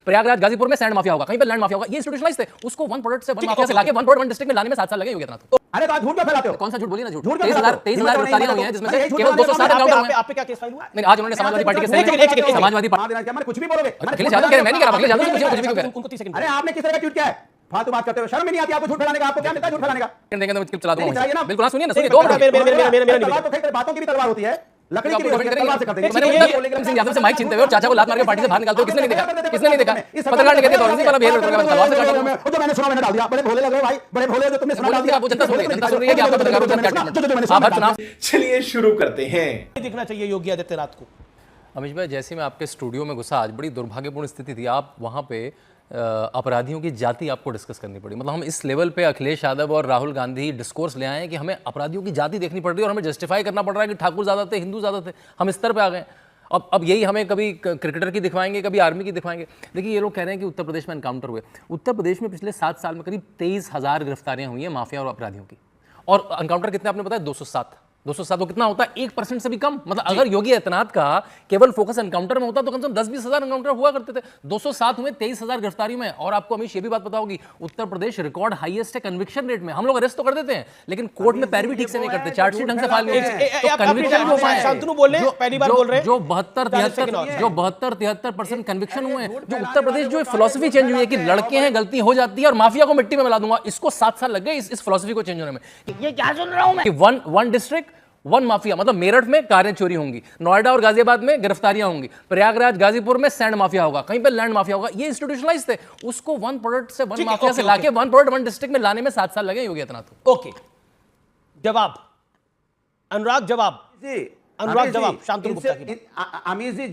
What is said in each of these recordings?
प्रयागराज गाजीपुर में sand mafia होगा, कहीं पे लैंड माफिया होगा, ये इंस्टीट्यूशनलाइज थे। उसको वन प्रोडक्ट से वन माफिया से लाके वन प्रोडक्ट वन डिस्ट्रिक्ट में लाने में 7 साल लगे। योगी आदित्यनाथ अरे तो आप झूठ क्यों फैलाते हो? कौन सा झूठ बोलिए ना, झूठ 23,000 गिरफ्तारियां हुई हैं जिसमें से केवल 207 एनकाउंटर हुए। आप पे क्या केस फाइल हुआ? नहीं, आज उन्होंने समाजवादी पार्टी के समाजवादी क्या मैंने कुछ भी बोलोगे? अखिलेश यादव कह रहे हैं, मैं नहीं कह रहा, अखिलेश यादव से पूछिए, कुछ भी क्यों कह रहे हैं? उनको 30 सेकंड। अरे आपने किस तरह का ट्वीट किया है? फालतू बात करते हो, शर्म नहीं आती आपको झूठ फैलाने का? आपको क्या मिलता है झूठ फैलाने का? देंगे तो क्लिप चला दूंगा। ना बिल्कुल, हाँ सुनिए ना, सुनिए 2 मिनट। तलवार तो कई बातों की भी तलवार होती है, लकड़ी की भी होती है, तलवार से कर देंगे। मैंने सिंह यादव से माइक छीनते हुए और चाचा को लात मार के पार्टी से बाहर निकालते हुए किसने नहीं देखा? किसने नहीं देखा? पत्रकार ने कहते हैं तो वाला बिहेव करके तलवार से काटो। जो मैंने सुना मैंने डाल दिया। बड़े भोले लग रहे हो भाई, बड़े भोले हो जो तुमने सुना डाल दिया। आप जनता सुन रही है, जनता सुन रही है कि आपका पत्रकारों के साथ क्या ट्रीटमेंट। आप हर चुनाव। चलिए शुरू करते हैं। दिखना चाहिए योगी आदित्यनाथ को। अमिश भाई, जैसे मैं आपके स्टूडियो में घुसा, आज बड़ी दुर्भाग्यपूर्ण स्थिति थी। आप वहाँ पे अपराधियों की जाति आपको डिस्कस करनी पड़ी। मतलब हम इस लेवल पे अखिलेश यादव और राहुल गांधी डिस्कोर्स ले आए हैं कि हमें अपराधियों की जाति देखनी पड़ रही है और हमें जस्टिफाई करना पड़ रहा है कि ठाकुर ज़्यादा थे, हिंदू ज़्यादा थे। हम इस तरह पे आ गए। अब यही हमें कभी क्रिकेटर की दिखवाएंगे, कभी आर्मी की दिखवाएंगे। देखिए, ये लोग कह रहे हैं कि उत्तर प्रदेश में एनकाउंटर हुए। उत्तर प्रदेश में पिछले 7 साल में करीब 23,000 गिरफ्तारियां हुई हैं माफिया और अपराधियों की, और एनकाउंटर कितने आपने बताया? 207। 207 तो कितना होता है? 1% से भी कम। मतलब अगर योगी आदित्यनाथ का केवल फोकस एनकाउंटर में होता तो कम से कम 10-20 हजार एनकाउंटर हुआ करते थे। 207 हुए 23,000 गिरफ्तारी में। और आपको अमीश ये भी बात पता होगी, उत्तर प्रदेश रिकॉर्ड हाईएस्ट है कन्विक्शन रेट में। हम लोग अरेस्ट तो कर देते हैं लेकिन कोर्ट में पैरवी ठीक से नहीं करते, चार्जशीट ढंग से फाइल नहीं होती, तो कन्विक्शन हो पाए। शांतनु बोल रहे हैं, पहली बार बोल रहे हैं। जो 72-73% कन्विक्शन हुए हैं। जो उत्तर प्रदेश जो फिलॉसफी चेंज हुई है कि लड़के हैं, गलती हो जाती है और माफिया को मिट्टी में मिला दूंगा, इसको 7 साल लग गए इस फिलॉसफी को चेंज होने में। ये क्या सुन रहा हूं मैं? वन डिस्ट्रिक्ट वन माफिया, मतलब मेरठ में कारें चोरी होंगी, नोएडा और गाजियाबाद में गिरफ्तारियां होंगी, प्रयागराज गाजीपुर में सैंड माफिया होगा, कहीं पे लैंड माफिया होगा। ये इंस्टीट्यूशनलाइज थे। उसको वन प्रोडक्ट से वन माफिया से लाके वन प्रोडक्ट वन डिस्ट्रिक्ट में लाने में 7 साल लगे योगी आदित्यनाथ को। ओके, जवाब अनुराग, जवाब जी, अनुराग जवाब शांतनु गुप्ता की। अमीर जी,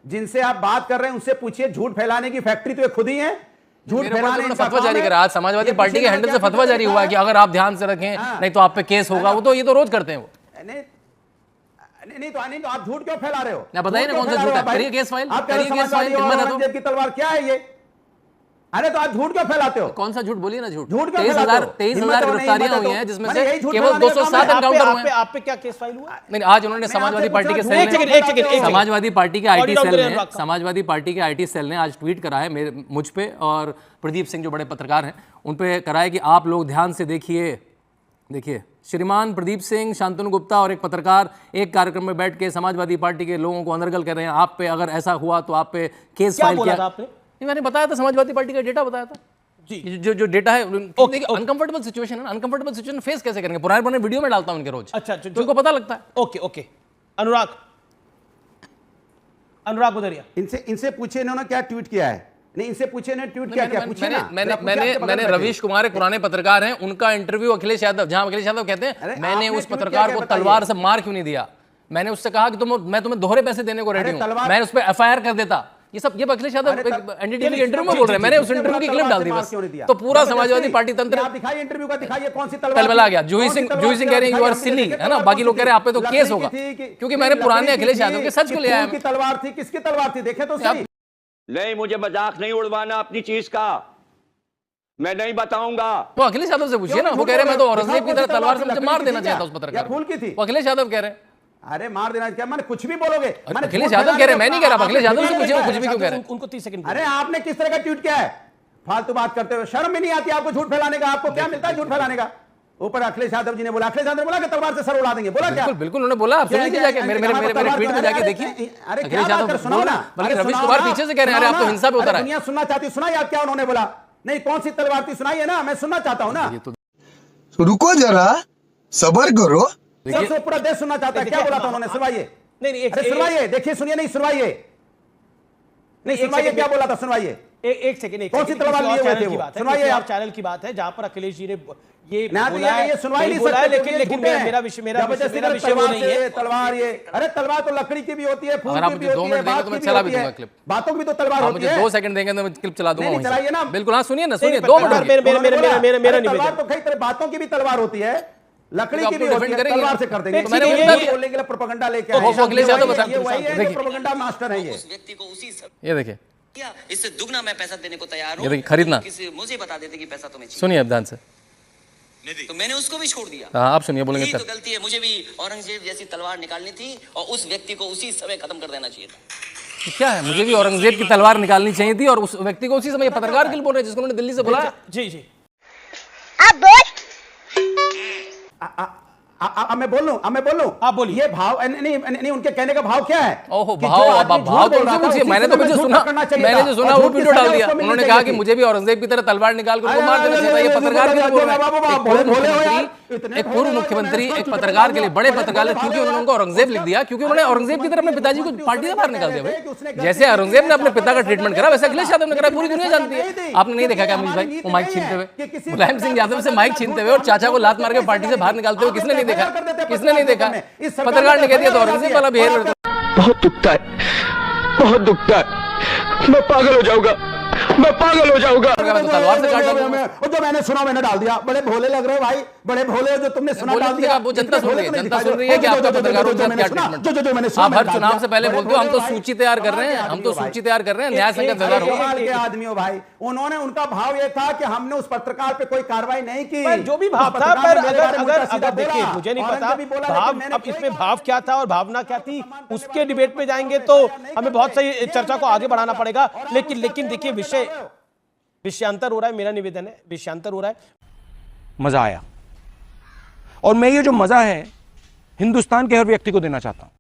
जिनसे आप बात कर रहे हैं उनसे पूछिए, झूठ फैलाने की फैक्ट्री तो ये खुद ही है। झूठ फैलाने का फतवा जारी करा, आज समाजवादी पार्टी के हैंडल से फतवा जारी हुआ है कि अगर आप ध्यान से रखें नहीं तो आप पे केस होगा। वो तो ये तो रोज करते हैं वो। नहीं तो आप झूठ क्यों फैला रहे हो? ना बताइए ना कौन सा झूठ है? करिए केस फाइल, आप करिए केस फाइल। औरंगजेब की तलवार क्या है ये? अरे तो आप झूठ क्यों फैलाते हो? कौन सा झूठ बोलिए ना, झूठ। झूठ 23,000 गिरफ्तारियां हुई हैं जिसमें से केवल 207 एनकाउंटर हुए हैं। आप पे क्या केस फाइल हुआ? नहीं, आज उन्होंने समाजवादी पार्टी के सेल ने, समाजवादी पार्टी के आईटी सेल ने आज ट्वीट करा है मुझ पे और प्रदीप सिंह जो बड़े पत्रकार हैं उन पे करा है कि आप लोग ध्यान से देखिए श्रीमान प्रदीप सिंह, शांतनु गुप्ता और एक पत्रकार एक कार्यक्रम में बैठ के समाजवादी पार्टी के लोगों को अनर्गल कर रहे हैं। आप पे अगर ऐसा हुआ तो आप पे केस फाइल किया। आपने? मैंने बताया था, समाजवादी पार्टी का डेटा बताया था जी। जो डेटा है, अनकंफर्टेबल सिचुएशन है, अनकंफर्टेबल सिचुएशन फेस कैसे करेंगे? पुराने वीडियो में डालता हूं उनके रोज। अच्छा, तो उनको पता लगता है। ओके अनुराग गुदरिया, इनसे पूछे इन्होंने क्या ट्वीट किया है। नहीं, इनसे पूछे ने ट्वीट क्या पूछे ना। मैंने रवीश कुमार, एक पुराने पत्रकार हैं, उनका इंटरव्यू अखिलेश यादव, जहां अखिलेश यादव कहते हैं मैंने उस पत्रकार को तलवार से मार क्यों नहीं दिया, मैंने उससे कहा कि मैं तुम्हें दोहरे पैसे देने को रेडी हूं, मैं उस पर FIR कर देता। ये सब ये अखिलेश यादव एनडीटीवी के इंटरव्यू में बोल रहे हैं। मैंने उस इंटरव्यू की क्लिप डाल दी बस। तो पूरा समाजवादी पार्टी तंत्र आप दिखाइए इंटरव्यू का, दिखाइए कौन सी तलवार तलवार आ गया। जूही सिंह कह रहे हैं यू आर सिली, है ना। बाकी लोग कह रहे हैं आप पे तो केस होगा, क्योंकि मैंने पुराने अखिलेश यादव के सच को ले आया। तलवार थी, किसकी तलवार थी देखे तो सही। नहीं, मुझे मजाक नहीं उड़वाना अपनी चीज का, मैं नहीं बताऊंगा। वो अखिलेश यादव से पूछिए ना, वो कह रहे हैं मैं तो औरंगजेब की तरह तलवार से मुझे मार देना चाहता उस पत्रकार फूल की थी। वो अखिलेश यादव कह रहे हैं। अरे मार देना क्या? मैंने कुछ भी बोलोगे। अखिलेश यादव कह रहे हैं, मैं नहीं कह रहा। अखिलेश यादव से पूछिए, कुछ भी क्यों कह रहे हैं? उनको 30 सेकंड। अरे आपने किस तरह का ट्वीट किया है? फालतू बात करते हुए शर्म भी नहीं आती आपको झूठ फैलाने का? आपको क्या मिलता है झूठ फैलाने का? ऊपर अखिलेश यादव जी ने बोला, अखिलेश यादव ने बोला कि तलवार से सर उड़ा देंगे। बोला क्या? बिल्कुल उन्होंने बोला। आप सुनिए जाके मेरे ट्वीट में जाके देखिए। अखिलेश यादव सुनो ना, बल्कि रवीश कुमार पीछे से कह रहे हैं अरे आप तो हिंसा पे उतर आए। दुनिया सुनना चाहती, सुनाइए आप क्या उन्होंने बोला। नहीं, कौन सी तलवार थी सुनाइए ना, मैं सुनना चाहता हूं ना। रुको जरा, सबर करो। सबसे पूरा देश सुनना चाहता है। क्या बोला था उन्होंने? सुनवाइए। नहीं, सुनवाइए, देखिए, सुनिए, नहीं सुनवाइए, नहीं सुनवाइए, क्या बोला था सुनवाइए। एक सेकंड, कौन सी तलवार लिए हुए थे वो? सुनवाइए। आप चैनल की बात है जहां पर अखिलेश जी ने ये सुनवाई नहीं बोला है, सकते, लेकिन मेरा विषय वो नहीं है। तलवार ये, अरे तलवार तो लकड़ी की भी होती है, फूल की भी होती है, बात की भी चला भी होती दूंगा है, क्लिप। बातों की भी तो तलवार होती है। 2 सेकंड देंगे तो मैं क्लिप चला दूंगा। चलाइए ना, बिल्कुल। हाँ सुनिए ना, सुनिए 2 मिनट। मेरा तलवार तो कई तरह बातों की भी तलवार होती है, लकड़ी की भी होती है, तलवार से कर देंगे। तो मैंने बोलने के लिए प्रोपेगेंडा लेके अखिलेश यादव बता, देखिए प्रोपेगेंडा मास्टर है ये। व्यक्ति को उसी ये देखिए, इससे दुगना मैं पैसा देने को तैयार हूं। ये देखिए, खरीदना। मुझे बता देते कि पैसा तुम्हें चाहिए। सुनिए अब ध्यान से। तो मैंने उसको भी छोड़ दिया। हाँ, आप सुनिए, बोलेंगे यही तो तब। गलती है, मुझे भी औरंगजेब जैसी तलवार निकालनी थी और उस व्यक्ति को उसी समय खत्म कर देना चाहिए था। क्या है, मुझे भी औरंगजेब की तलवार निकालनी चाहिए थी और उस व्यक्ति को उसी समय, पत्रकार के लिए बोल रहे हैं जिसको उन्होंने दिल्ली से बुलाया। जी जी अब बोल। अब मैं बोल लूं आप बोलिए। ये भाव नहीं उनके कहने का भाव क्या है ओहो, कि भाव, जो अब आदमी भाव झूठ तो बोल रहा उनसे था, पूछिए। उसी मैंने तो समय मुझे झूठ सुना, पकड़ना चाहिए मैंने था। जो सुना और वो झूठ की वीडियो डाल सजा दिया। उसको मिलनी उन्होंने कहा चाहिए कि थी। मुझे भी औरंगजेब की तरह तलवार निकाल कर मार देना चाहिए था। ये पत्रकार के लिए बोल रहे हैं। एक पूर्व मुख्यमंत्री एक पत्रकार के लिए, बड़े पत्रकार ने, क्योंकि उन्होंने उनको औरंगजेब लिख दिया, क्योंकि उन्होंने औरंगजेब की तरह अपने पिताजी को पार्टी से बाहर निकाल दिया। भाई जैसे औरंगजेब ने अपने पिता का ट्रीटमेंट करा, वैसे अखिलेश यादव ने करा। पूरी दुनिया जानती है। आपने नहीं देखा क्या अमीश भाई, वो माइक छीनते हुए, मुलायम सिंह यादव से माइक छीनते हुए और चाचा को लात मार के पार्टी से बाहर निकालते हुए? किसने नहीं देखा? किसने नहीं देखा? पत्रकार ने कह दिया तो औरंगजेब वाला बिहेवियर। बहुत दुखता है, बहुत दुखता है। मैं पागल हो जाऊंगा, मैं पागल हो जाऊंगा। तलवार से काट दूंगा। जो मैंने सुना मैंने डाल दिया। बड़े भोले लग रहे हो भाई, बड़े भोले हो, जो तुमने सुना डाल दिया। वो जनता सुन रही है, जनता सुन रही है कि आपका पत्रकारों के साथ क्या ट्रीटमेंट। आप हर चुनाव से पहले बोलते हो हम तो सूची तैयार कर रहे हैं, हम तो सूची तैयार कर रहे हैं, न्याय संगत व्यवहार होगा। कमाल के आदमी हो भाई। उन्होंने, उनका भाव ये था कि हमने उस पत्रकार पे कोई कार्रवाई नहीं की। पर जो भी भाव उस था, पत्रकार पर ने मेरे बारे में अगर उल्टा सीधा अगर देखिए, बोला। मुझे नहीं पता औरंगजेब भी बोला, भाव, लेकिन मैंने अब कोई इसमें कहा भाव क्या था और भावना क्या थी, उसके डिबेट में जाएंगे तो हमें बहुत सही चर्चा को आगे बढ़ाना पड़ेगा। लेकिन देखिए, विषयांतर हो रहा है। मेरा निवेदन है, विषयांतर हो रहा है। मजा आया, और मैं ये जो मजा है हिंदुस्तान के हर व्यक्ति को देना चाहता हूं।